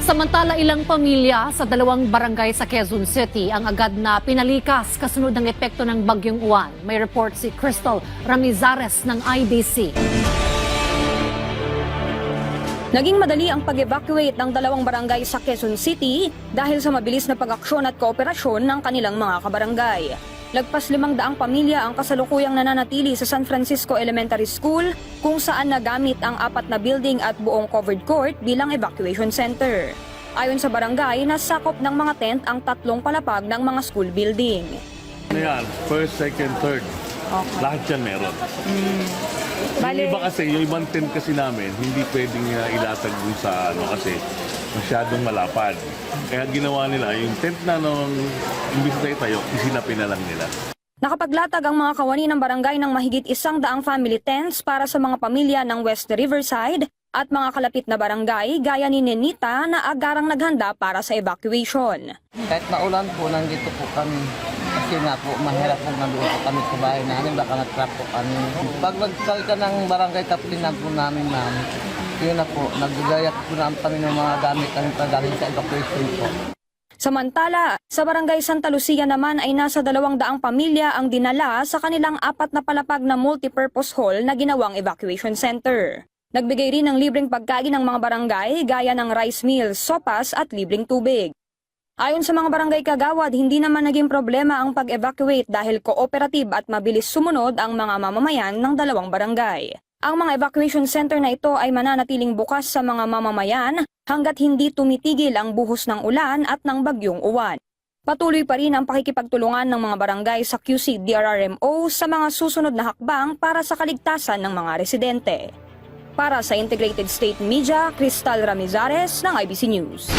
Samantala, ilang pamilya sa dalawang barangay sa Quezon City ang agad na pinalikas kasunod ng epekto ng Bagyong Uwan. May report si Crystal Ramizares ng IBC. Naging madali ang pag-evacuate ng dalawang barangay sa Quezon City dahil sa mabilis na pag-aksyon at kooperasyon ng kanilang mga kabarangay. Lagpas 500 pamilya ang kasalukuyang nananatili sa San Francisco Elementary School kung saan nagamit ang 4 na building at buong covered court bilang evacuation center. Ayon sa barangay, nasakop ng mga tent ang 3 palapag ng mga school building. Ayan, first, second, third. Okay. Lahat yan meron. Yung iba kasi, yung ibang tent kasi namin, hindi pwedeng ilatag dun sa kasi masyadong malapad. Kaya ginawa nila, yung tent na nung imbis na itayo, isinapin na lang nila. Nakapaglatag ang mga kawani ng barangay ng mahigit 100 family tents para sa mga pamilya ng West Riverside at mga kalapit na barangay gaya ni Nenita na agarang naghanda para sa evacuation. Kahit maulan po, nandito po kami. Kasi nga po, mahirap po nandoon po kami sa bahay namin, baka nag-trap po kami. Pag nagsalita ng barangay kaplinan po namin, ma'am, yun na po, nagagayak po namin kami ng mga gamit ang pagaling sa evacuation po. Samantala, sa barangay Santa Lucia naman ay nasa 200 pamilya ang dinala sa kanilang 4 na palapag na multipurpose hall na ginawang evacuation center. Nagbigay rin ng libreng pagkain ng mga barangay gaya ng rice meal, sopas at libreng tubig. Ayon sa mga barangay kagawad, hindi naman naging problema ang pag-evacuate dahil cooperative at mabilis sumunod ang mga mamamayan ng dalawang barangay. Ang mga evacuation center na ito ay mananatiling bukas sa mga mamamayan hanggat hindi tumitigil ang buhos ng ulan at ng Bagyong Uwan. Patuloy pa rin ang pakikipagtulungan ng mga barangay sa QC-DRRMO sa mga susunod na hakbang para sa kaligtasan ng mga residente. Para sa Integrated State Media, Crystal Ramizares ng IBC News.